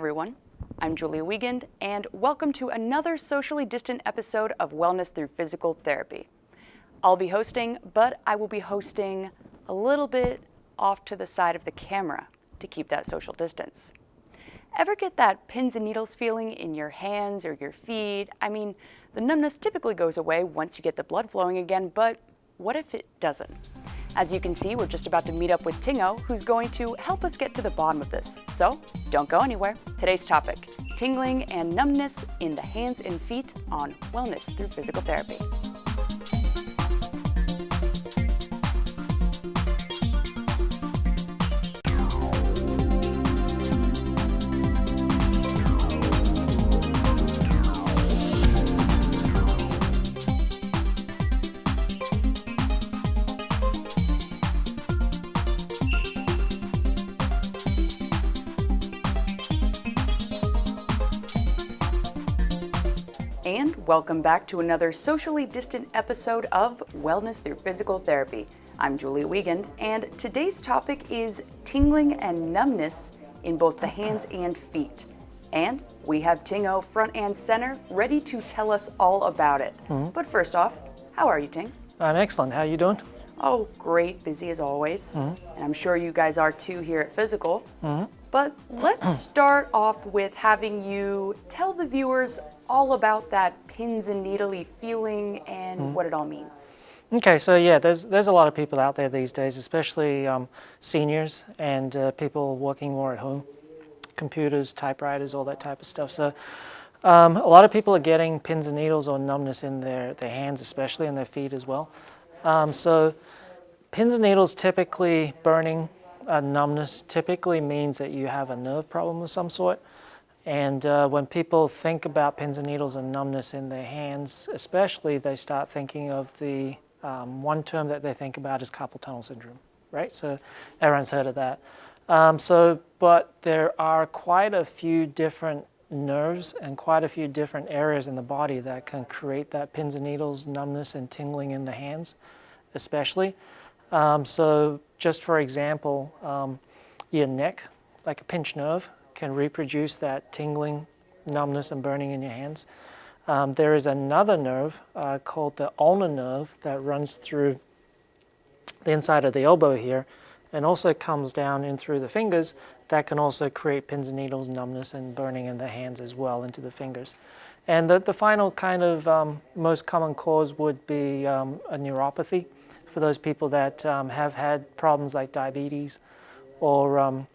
everyone, I'm Julia Wiegand, and welcome to another socially distant episode of Wellness Through Physical Therapy. I'll be hosting, but I will be hosting a little bit off to the side of the camera to keep that social distance. Ever get that pins and needles feeling in your hands or your feet? I mean, the numbness typically goes away once you get the blood flowing again, but what if it doesn't? As you can see, we're just about to meet up with Tingo, who's going to help us get to the bottom of this. So, don't go anywhere. Today's topic, tingling and numbness in the hands and feet on Wellness Through Physical Therapy. And welcome back to another socially distant episode of Wellness Through Physical Therapy. I'm Julia Wiegand, and today's topic is tingling and numbness in both the hands and feet. And we have Tingo front and center ready to tell us all about it. But first off, how are you, Ting? I'm excellent. How are you doing? Oh, great. Busy as always. And I'm sure you guys are too here at Physical. But let's start off with having you tell the viewers all about that pins and needly feeling and what it all means. Okay, so yeah, there's a lot of people out there these days, especially seniors and people working more at home, computers, typewriters, all that type of stuff. So a lot of people are getting pins and needles or numbness in their hands, especially, and their feet as well. So pins and needles typically burning, numbness typically means that you have a nerve problem of some sort. And when people think about pins and needles and numbness in their hands, especially, they start thinking of the one term that they think about is carpal tunnel syndrome, right? So everyone's heard of that. But there are quite a few different nerves and quite a few different areas in the body that can create that pins and needles, numbness, and tingling in the hands, especially. So just for example, your neck, like a pinched nerve, can reproduce that tingling, numbness, and burning in your hands. There is another nerve called the ulnar nerve that runs through the inside of the elbow here and also comes down in through the fingers that can also create pins and needles, numbness, and burning in the hands as well into the fingers. And the final kind of most common cause would be a neuropathy for those people that have had problems like diabetes or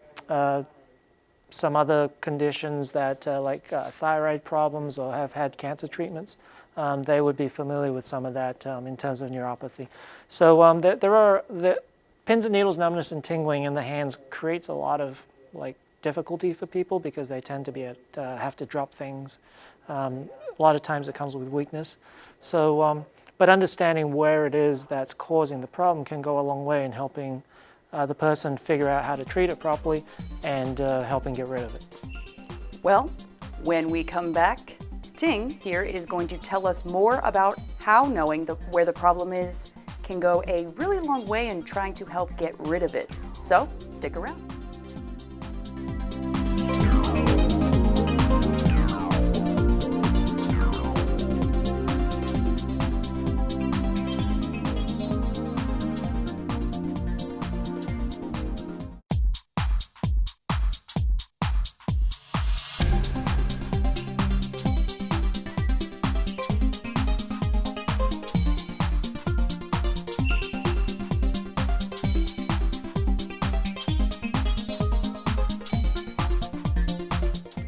some other conditions that like thyroid problems or have had cancer treatments. They would be familiar with some of that in terms of neuropathy. So there are the pins and needles, numbness, and tingling in the hands creates a lot of like difficulty for people because they tend to be have to drop things. A lot of times it comes with weakness. So, but understanding where it is that's causing the problem can go a long way in helping the person figure out how to treat it properly and helping get rid of it. Well, when we come back, Ting here is going to tell us more about how knowing where the problem is can go a really long way in trying to help get rid of it. So stick around.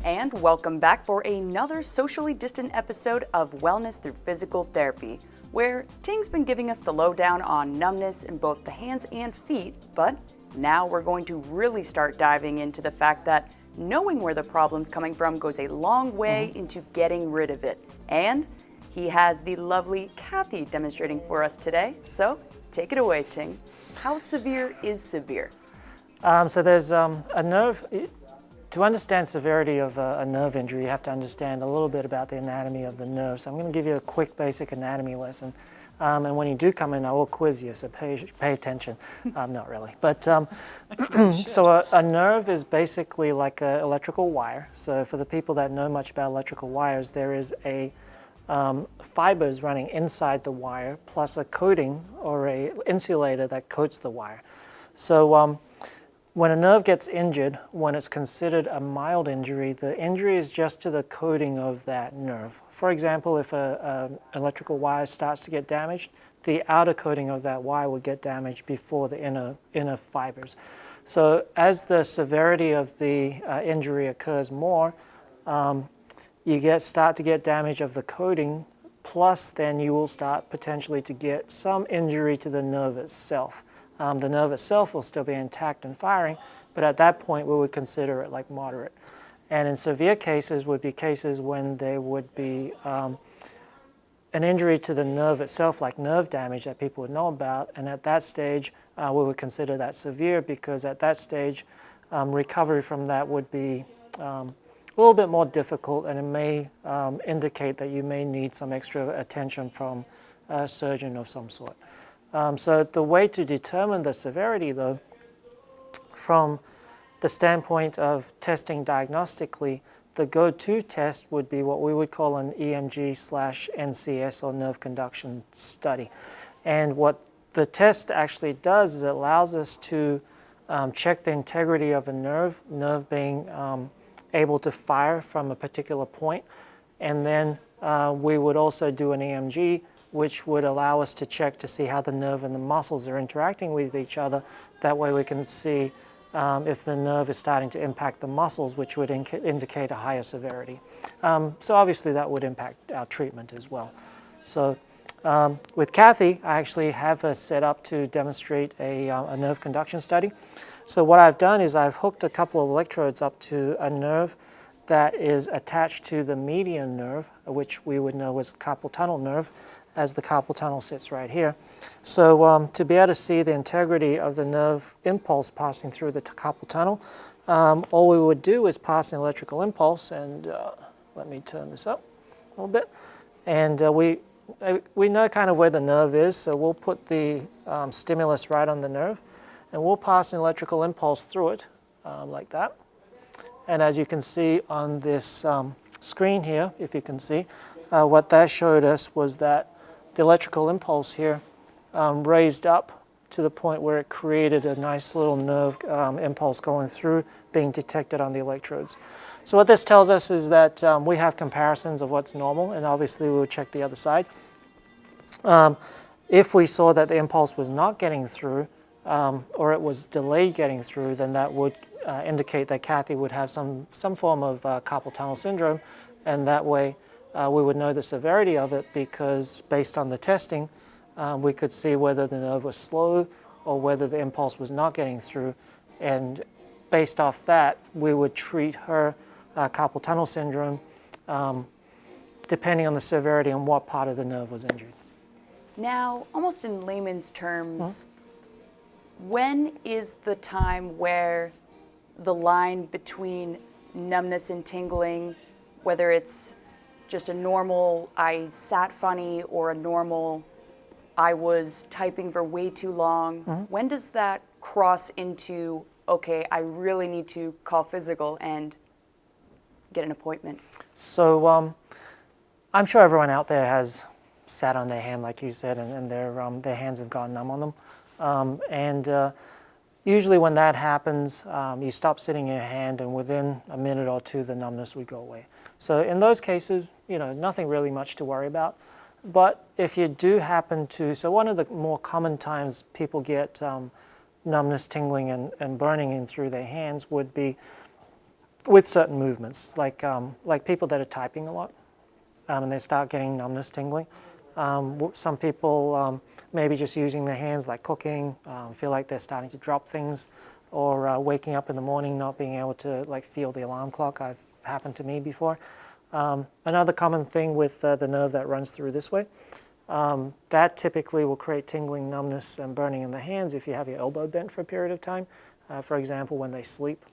And welcome back for another socially distant episode of Wellness Through Physical Therapy, where Ting's been giving us the lowdown on numbness in both the hands and feet, but now we're going to really start diving into the fact that knowing where the problem's coming from goes a long way into getting rid of it. And he has the lovely Kathy demonstrating for us today, so take it away, Ting. How severe is severe? So there's a nerve. To understand severity of a nerve injury, you have to understand a little bit about the anatomy of the nerve. So I'm going to give you a quick basic anatomy lesson. And when you do come in, I will quiz you, so pay attention. Not really. But so a nerve is basically like an electrical wire. So for the people that know much about electrical wires, there is a fibers running inside the wire plus a coating or a insulator that coats the wire. So when a nerve gets injured, when it's considered a mild injury, the injury is just to the coating of that nerve. For example, if an electrical wire starts to get damaged, the outer coating of that wire would get damaged before the inner fibers. So as the severity of the injury occurs more, you start to get damage of the coating, plus then you will start potentially to get some injury to the nerve itself. The nerve itself will still be intact and firing, but at that point we would consider it like moderate. And in severe cases would be cases when there would be an injury to the nerve itself, like nerve damage that people would know about, and at that stage we would consider that severe, because at that stage recovery from that would be a little bit more difficult, and it may indicate that you may need some extra attention from a surgeon of some sort. So the way to determine the severity, though, from the standpoint of testing diagnostically, the go-to test would be what we would call an EMG/NCS, or nerve conduction study. And what the test actually does is it allows us to check the integrity of a nerve being able to fire from a particular point. And then we would also do an EMG, which would allow us to check to see how the nerve and the muscles are interacting with each other. That way we can see if the nerve is starting to impact the muscles, which would indicate a higher severity. So obviously that would impact our treatment as well. So with Kathy, I actually have her set up to demonstrate a nerve conduction study. So what I've done is I've hooked a couple of electrodes up to a nerve that is attached to the median nerve, which we would know as carpal tunnel nerve, as the carpal tunnel sits right here. So to be able to see the integrity of the nerve impulse passing through the carpal tunnel, all we would do is pass an electrical impulse, and let me turn this up a little bit. And we know kind of where the nerve is, so we'll put the stimulus right on the nerve, and we'll pass an electrical impulse through it, like that. And as you can see on this screen here, if you can see, what that showed us was that the electrical impulse here raised up to the point where it created a nice little nerve impulse going through, being detected on the electrodes. So what this tells us is that we have comparisons of what's normal, and obviously we would check the other side. If we saw that the impulse was not getting through, or it was delayed getting through, then that would indicate that Kathy would have some form of carpal tunnel syndrome, and that way we would know the severity of it, because based on the testing, we could see whether the nerve was slow or whether the impulse was not getting through, and based off that, we would treat her carpal tunnel syndrome depending on the severity and what part of the nerve was injured. Now, almost in layman's terms, when is the time where the line between numbness and tingling, whether it's just a normal I sat funny or a normal I was typing for way too long, when does that cross into, okay, I really need to call physical and get an appointment? So I'm sure everyone out there has sat on their hand, like you said, and their hands have gone numb on them. Usually when that happens, you stop sitting in your hand, and within a minute or two, the numbness would go away. So in those cases, nothing really much to worry about. But if you do happen to, so one of the more common times people get numbness, tingling, and burning in through their hands would be with certain movements, like people that are typing a lot, and they start getting numbness, tingling. Some people maybe just using their hands, like cooking, feel like they're starting to drop things, or waking up in the morning not being able to feel the alarm clock. I've happened to me before. Another common thing with the nerve that runs through this way, that typically will create tingling, numbness, and burning in the hands if you have your elbow bent for a period of time. For example, when they sleep,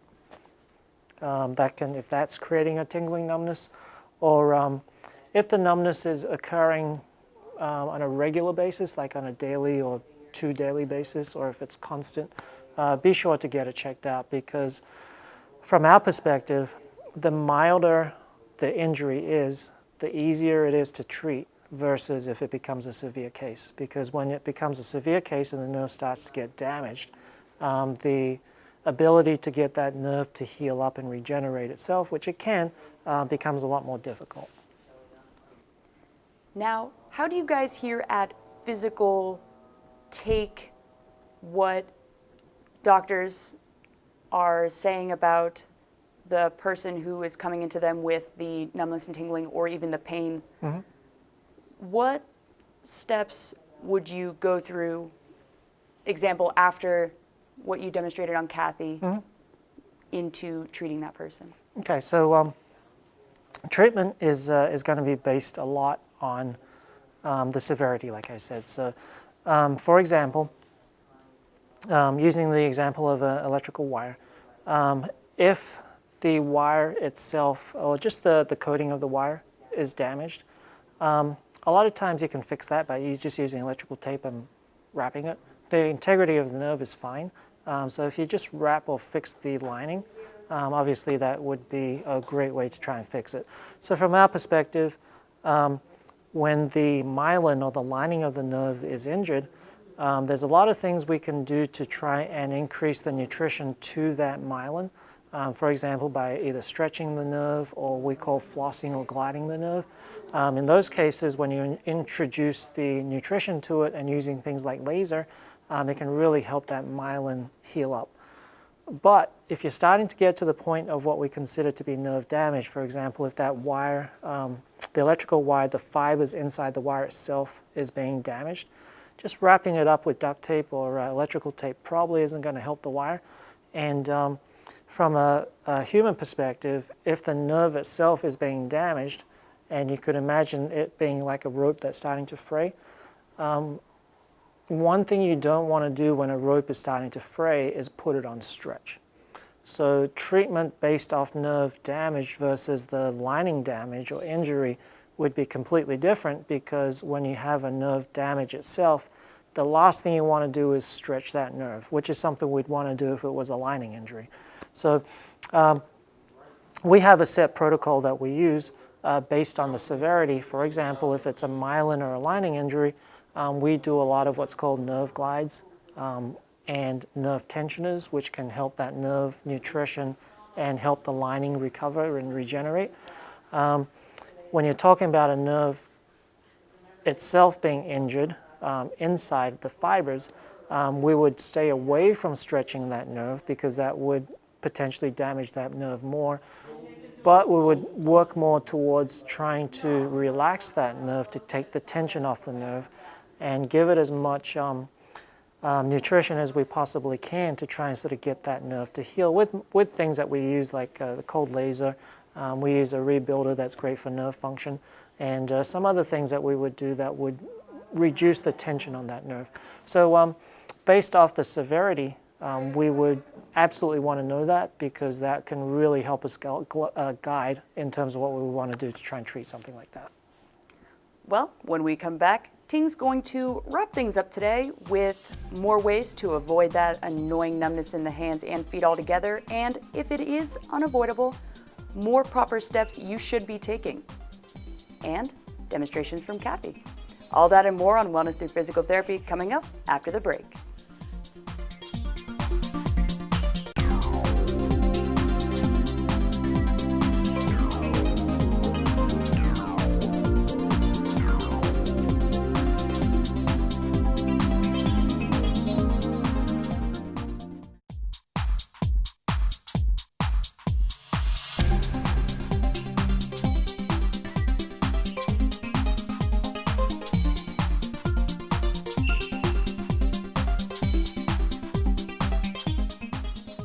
if that's creating a tingling, numbness, or if the numbness is occurring on a regular basis, like on a daily or 2 daily basis, or if it's constant, be sure to get it checked out, because from our perspective, the milder the injury is, the easier it is to treat versus if it becomes a severe case. Because when it becomes a severe case and the nerve starts to get damaged, the ability to get that nerve to heal up and regenerate itself, which it can, becomes a lot more difficult. Now, how do you guys here at Fyzical take what doctors are saying about the person who is coming into them with the numbness and tingling or even the pain? Mm-hmm. What steps would you go through, example, after what you demonstrated on Kathy, Mm-hmm. into treating that person? Okay, so treatment is going to be based a lot on the severity, like I said. So, for example, using the example of an electrical wire, if the wire itself, or just the coating of the wire, is damaged, a lot of times you can fix that by just using electrical tape and wrapping it. The integrity of the nerve is fine, so if you just wrap or fix the lining, obviously that would be a great way to try and fix it. So from our perspective, when the myelin or the lining of the nerve is injured, there's a lot of things we can do to try and increase the nutrition to that myelin. For example, by either stretching the nerve, or we call flossing or gliding the nerve. In those cases, when you introduce the nutrition to it and using things like laser, it can really help that myelin heal up. But if you're starting to get to the point of what we consider to be nerve damage, for example, if that wire, the electrical wire, the fibers inside the wire itself is being damaged, just wrapping it up with duct tape or electrical tape probably isn't going to help the wire. And from a human perspective, if the nerve itself is being damaged, and you could imagine it being like a rope that's starting to fray, one thing you don't want to do when a rope is starting to fray is put it on stretch. So treatment based off nerve damage versus the lining damage or injury would be completely different, because when you have a nerve damage itself, the last thing you want to do is stretch that nerve, which is something we'd want to do if it was a lining injury. So we have a set protocol that we use based on the severity. For example, if it's a myelin or a lining injury, we do a lot of what's called nerve glides and nerve tensioners, which can help that nerve nutrition and help the lining recover and regenerate. When you're talking about a nerve itself being injured inside the fibers, we would stay away from stretching that nerve, because that would potentially damage that nerve more. But we would work more towards trying to relax that nerve, to take the tension off the nerve and give it as much nutrition as we possibly can to try and sort of get that nerve to heal with things that we use, like the cold laser. We use a rebuilder that's great for nerve function, and some other things that we would do that would reduce the tension on that nerve. So based off the severity, we would absolutely want to know that, because that can really help us guide in terms of what we want to do to try and treat something like that. Well, when we come back, Ting's going to wrap things up today with more ways to avoid that annoying numbness in the hands and feet altogether, and if it is unavoidable, more proper steps you should be taking, and demonstrations from Kathy. All that and more on Wellness Through Physical Therapy coming up after the break.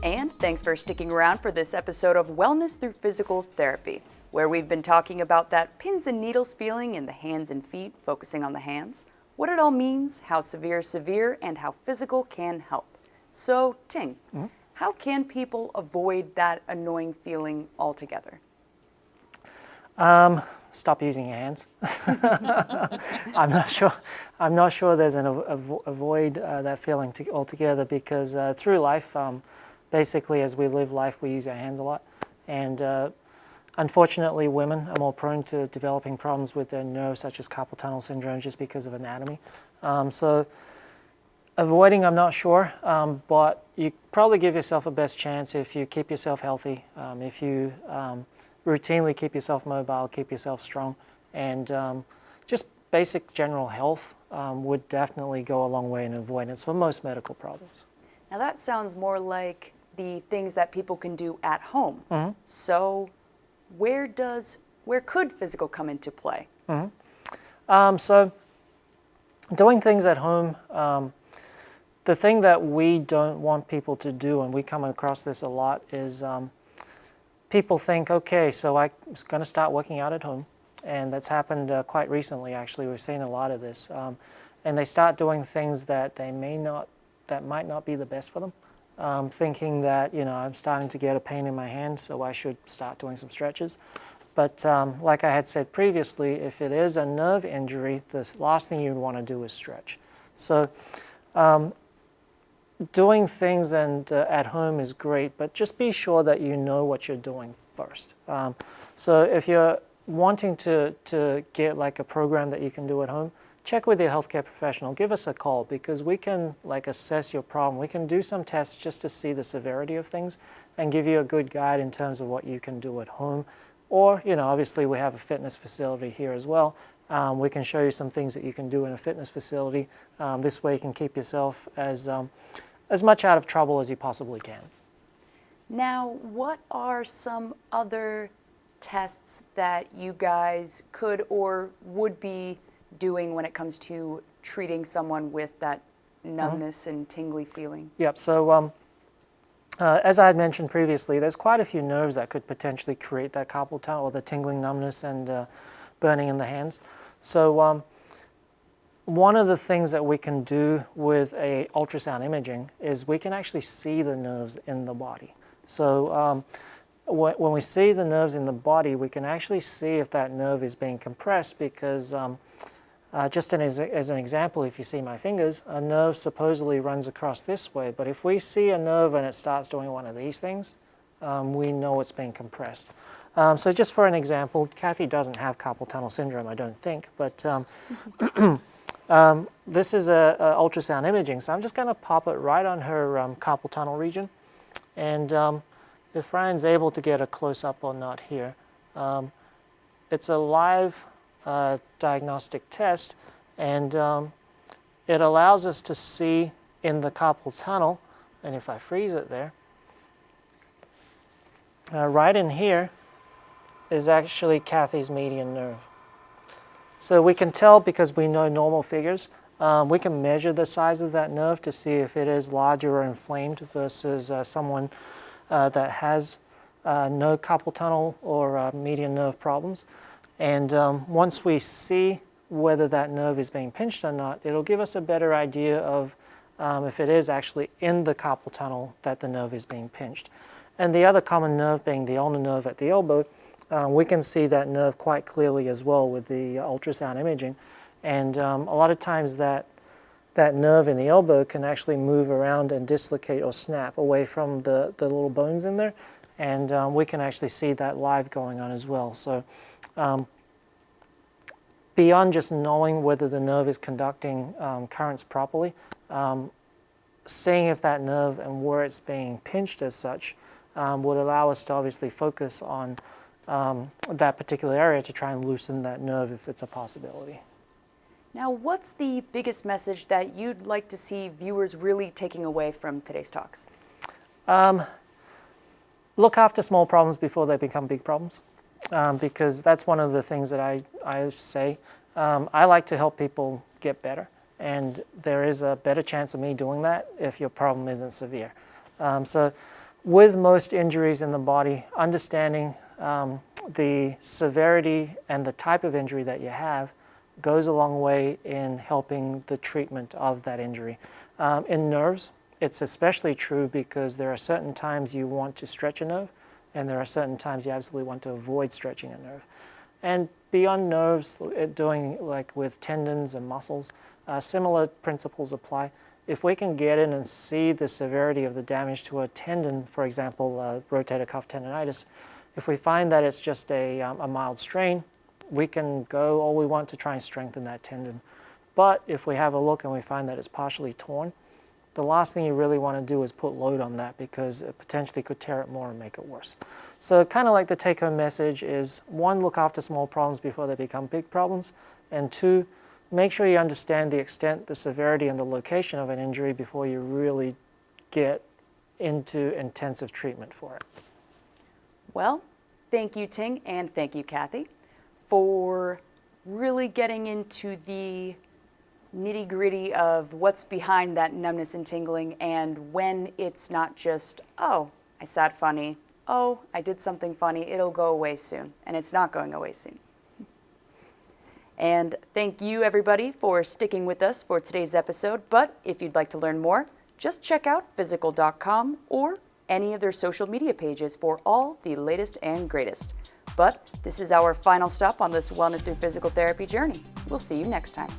And thanks for sticking around for this episode of Wellness Through Physical Therapy, where we've been talking about that pins and needles feeling in the hands and feet, focusing on the hands, what it all means, how severe is severe, and how physical can help. So, Ting, how can people avoid that annoying feeling altogether? stop using your hands. I'm not sure there's an avoid that feeling altogether, because through life, basically as we live life, we use our hands a lot, and unfortunately women are more prone to developing problems with their nerves, such as carpal tunnel syndrome, just because of anatomy. So avoiding, I'm not sure, but you probably give yourself a best chance if you keep yourself healthy, if you routinely keep yourself mobile, keep yourself strong, and just basic general health would definitely go a long way in avoidance for most medical problems. Now that sounds more like the things that people can do at home. Mm-hmm. So where could physical come into play? Mm-hmm. So doing things at home, the thing that we don't want people to do, and we come across this a lot, is people think, okay, so I'm going to start working out at home, and that's happened quite recently. Actually, we've seen a lot of this, and they start doing things that might not be the best for them, thinking that, I'm starting to get a pain in my hand, so I should start doing some stretches. But like I had said previously, if it is a nerve injury, the last thing you'd want to do is stretch. So doing things at home is great, but just be sure that you know what you're doing first. So if you're wanting to get like a program that you can do at home, check with your healthcare professional. Give us a call, because we can assess your problem. We can do some tests just to see the severity of things and give you a good guide in terms of what you can do at home. Or, obviously we have a fitness facility here as well. We can show you some things that you can do in a fitness facility. This way you can keep yourself as much out of trouble as you possibly can. Now, what are some other tests that you guys could or would be doing when it comes to treating someone with that numbness and tingly feeling? Yep, so as I had mentioned previously, there's quite a few nerves that could potentially create that carpal tunnel or the tingling, numbness, and burning in the hands. So one of the things that we can do with a ultrasound imaging is we can actually see the nerves in the body. So when we see the nerves in the body, we can actually see if that nerve is being compressed, because just as an example, if you see my fingers, a nerve supposedly runs across this way, but if we see a nerve and it starts doing one of these things, we know it's being compressed. So just for an example, Kathy doesn't have carpal tunnel syndrome, I don't think, but this is a ultrasound imaging, so I'm just going to pop it right on her carpal tunnel region, and if Ryan's able to get a close-up or not here, it's a live diagnostic test, and it allows us to see in the carpal tunnel, and if I freeze it there, right in here is actually Kathy's median nerve. So we can tell, because we know normal figures, we can measure the size of that nerve to see if it is larger or inflamed versus someone that has no carpal tunnel or median nerve problems. And once we see whether that nerve is being pinched or not, it'll give us a better idea of if it is actually in the carpal tunnel that the nerve is being pinched. And the other common nerve being the ulnar nerve at the elbow, we can see that nerve quite clearly as well with the ultrasound imaging. And a lot of times that nerve in the elbow can actually move around and dislocate or snap away from the little bones in there. And we can actually see that live going on as well. So beyond just knowing whether the nerve is conducting currents properly, seeing if that nerve and where it's being pinched as such would allow us to obviously focus on that particular area to try and loosen that nerve if it's a possibility. Now, what's the biggest message that you'd like to see viewers really taking away from today's talks? Look after small problems before they become big problems, because that's one of the things that I say. I like to help people get better, and there is a better chance of me doing that if your problem isn't severe. So with most injuries in the body, understanding the severity and the type of injury that you have goes a long way in helping the treatment of that injury. In nerves, it's especially true because there are certain times you want to stretch a nerve, and there are certain times you absolutely want to avoid stretching a nerve. And beyond nerves, doing like with tendons and muscles, similar principles apply. If we can get in and see the severity of the damage to a tendon, for example, rotator cuff tendonitis, if we find that it's just a mild strain, we can go all we want to try and strengthen that tendon. But if we have a look and we find that it's partially torn, the last thing you really want to do is put load on that, because it potentially could tear it more and make it worse. So kind of like the take-home message is, one, look after small problems before they become big problems, and two, make sure you understand the extent, the severity, and the location of an injury before you really get into intensive treatment for it. Well, thank you, Ting, and thank you, Kathy, for really getting into the nitty-gritty of what's behind that numbness and tingling, and when it's not just, oh, I sat funny, oh, I did something funny, it'll go away soon, and it's not going away soon. And thank you, everybody, for sticking with us for today's episode. But if you'd like to learn more, just check out Fyzical.com or any of their social media pages for all the latest and greatest. But this is our final stop on this Wellness Through Physical Therapy journey. We'll see you next time.